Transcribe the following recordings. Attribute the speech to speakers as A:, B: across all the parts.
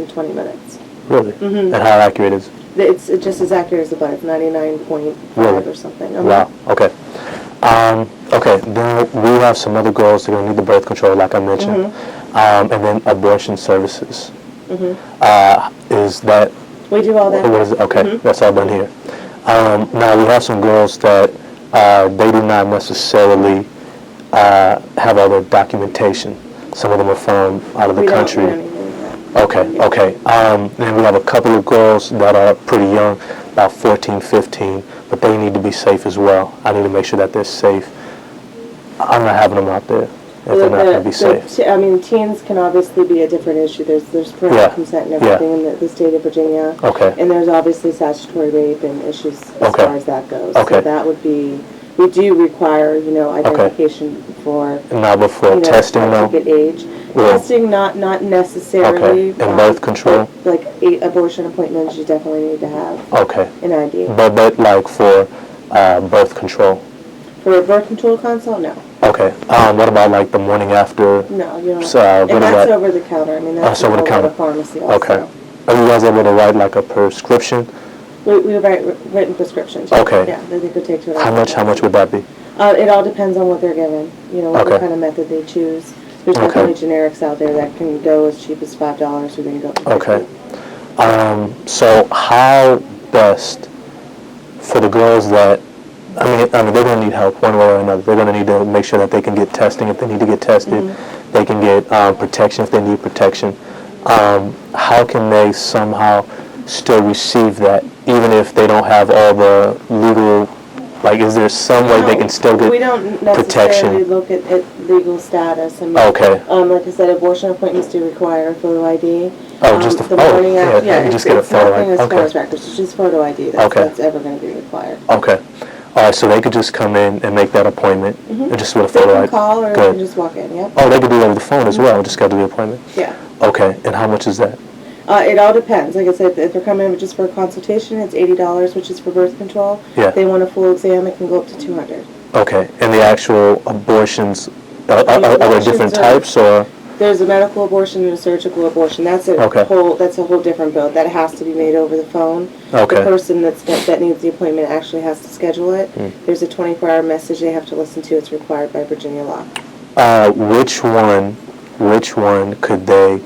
A: in 20 minutes.
B: Really?
A: Mm-hmm.
B: And how accurate is it?
A: It's just as accurate as the blood. It's 99.5 or something.
B: Wow. Okay. Okay. Then we have some other girls that are going to need the birth control, like I mentioned, and then abortion services. Is that?
A: We do all that.
B: What is it? Okay, that's all done here. Now we have some girls that they do not necessarily have all their documentation. Some of them are from out of the country.
A: We don't even do that.
B: Okay. Then we have a couple of girls that are pretty young, about 14, 15, but they need to be safe as well. I need to make sure that they're safe. I'm not having them out there if they're not going to be safe.
A: I mean, teens can obviously be a different issue. There's parental consent and everything in the state of Virginia.
B: Okay.
A: And there's obviously statutory rape and issues as far as that goes.
B: Okay.
A: So that would be, we do require, identification for.
B: Now before testing, though?
A: Age.
B: Yeah.
A: Testing, not necessarily.
B: Okay. And birth control?
A: Like 8 abortion appointments, you definitely need to have.
B: Okay.
A: An ID.
B: But like for birth control?
A: For a birth control consult, no.
B: Okay. What about like the morning after?
A: No, you don't.
B: And
A: that's over the counter. I mean, that's
B: over the counter.
A: At a pharmacy also.
B: Okay. Are you guys able to write like a prescription?
A: We write written prescriptions.
B: Okay.
A: Yeah, they could take to.
B: How much would that be?
A: It all depends on what they're given. What kind of method they choose. There's definitely generics out there that can go as cheap as $5 or they can go to $50.
B: Okay. So how best for the girls that, I mean, they're going to need help one way or another. They're going to need to make sure that they can get testing if they need to get tested. They can get protection if they need protection. How can they somehow still receive that, even if they don't have all the legal, like, is there some way they can still get protection?
A: We don't necessarily look at legal status. I mean, like I said, abortion appointments do require a photo ID.
B: Just a photo ID? Yeah, you just get a photo ID.
A: It's nothing as far as records. It's just photo ID that's ever going to be required.
B: Okay. All right, so they could just come in and make that appointment and just with a photo ID.
A: They can call or they can just walk in,
B: Oh, they could do that over the phone as well, just got to do the appointment?
A: Yeah.
B: Okay, and how much is that?
A: It all depends. Like I said, if they're coming in just for a consultation, it's $80, which is for birth control.
B: Yeah.
A: If they want a full exam, it can go up to $200.
B: Okay, and the actual abortions, are there different types, or?
A: There's a medical abortion and a surgical abortion. That's a whole different bill. That has to be made over the phone.
B: Okay.
A: The person that needs the appointment actually has to schedule it. There's a 24-hour message they have to listen to. It's required by Virginia law.
B: Which one could they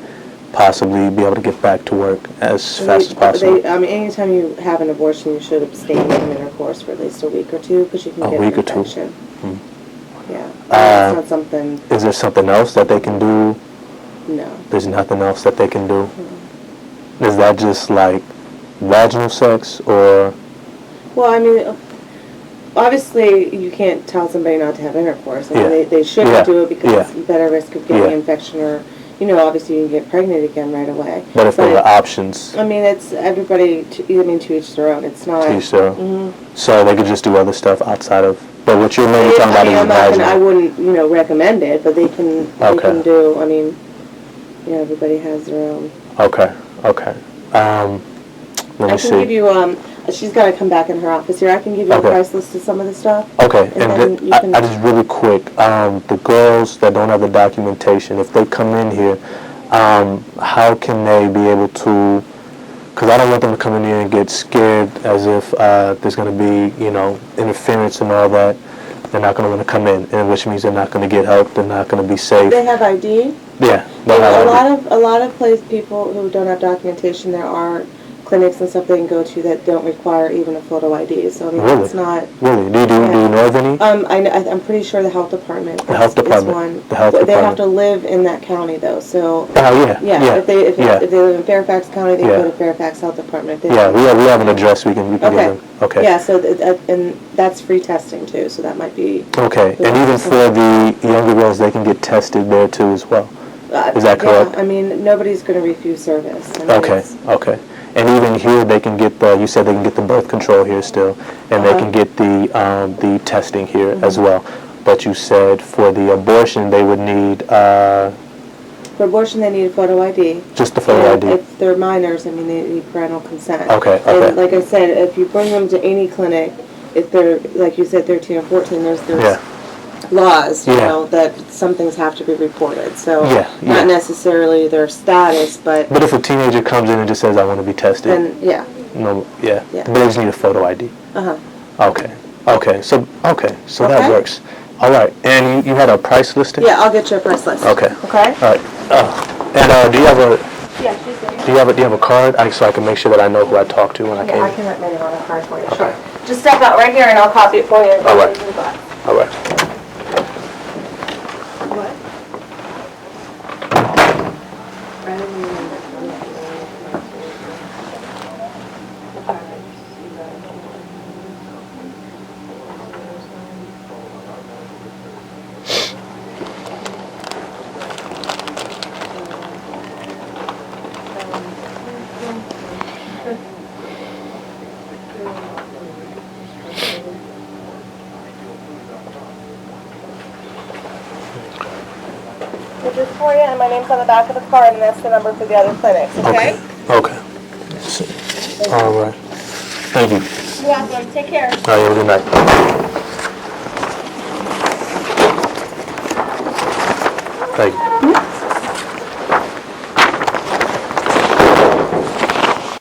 B: possibly be able to get back to work as fast as possible?
A: Anytime you have an abortion, you should abstain from intercourse for at least a week or two because you can get an infection. Yeah. That's not something.
B: Is there something else that they can do?
A: No.
B: There's nothing else that they can do? Is that just like vaginal sex or?
A: Well, I mean, obviously you can't tell somebody not to have intercourse. I mean, they shouldn't do it because it's better risk of getting an infection or, obviously you can get pregnant again right away.
B: But if there were options?
A: I mean, it's everybody, to each their own. It's not.
B: To each their own. So they could just do other stuff outside of. But what you're mainly talking about is vaginal.
A: I wouldn't, recommend it, but they can. They can do. I mean, everybody has their own.
B: Okay. Let me see.
A: I can give you. She's got to come back in her office here. I can give you a price list of some of the stuff.
B: Okay, and I just really quick. The girls that don't have the documentation, if they come in here, how can they be able to? Because I don't want them to come in here and get scared as if there's going to be, interference and all that. They're not going to want to come in, and which means they're not going to get help. They're not going to be safe.
A: They have ID.
B: Yeah,
A: a lot of people who don't have documentation. There are clinics and stuff they can go to that don't require even a photo ID. So I mean, it's not.
B: Really? Do you know of any?
A: I'm pretty sure the health department.
B: The health department.
A: One.
B: The health department.
A: They have to live in that county though. So.
B: Yeah.
A: If they live in Fairfax County, they go to Fairfax Health Department.
B: We have an address we can give them. Okay.
A: Yeah. So and that's free testing too. So that might be.
B: Okay. And even for the younger girls, they can get tested there too as well. Is that correct?
A: Yeah. I mean, nobody's going to refuse service.
B: Okay. And even here, they can get you said they can get the birth control here still, and they can get the testing here as well. But you said for the abortion, they would need.
A: For abortion, they need a photo ID.
B: Just the photo ID.
A: If they're minors, I mean, they need parental consent.
B: Okay.
A: And like I said, if you bring them to any clinic, if they're, like you said, 13 or 14, there's laws, you
B: Yeah.
A: know, that some things have to be reported. So
B: Yeah, yeah.
A: not necessarily their status, but
B: But if a teenager comes in and just says, I want to be tested,
A: then, yeah.
B: no, yeah.
A: Yeah.
B: But they just need a photo ID.
A: Uh-huh.
B: Okay. So
A: Okay.
B: that works. All right. And you had a price listing?
A: Yeah, I'll get you a price list.
B: Okay.
A: Okay?
B: All right. And do you have a
A: Yeah, she's there.
B: do you have a card so I can make sure that I know who I talked to when I came?
A: Yeah, I
B: in?
A: can write my name on a card for you.
B: Okay.
A: Sure. Just step out right here and I'll copy it for you.
B: All right. All right.
A: What? This is for you, and my name's on the back of the card, and that's the number for the other clinics, okay?
B: Okay. All right. Thank you.
A: You're welcome. Take care.
B: All right. Have a good night. Thank you.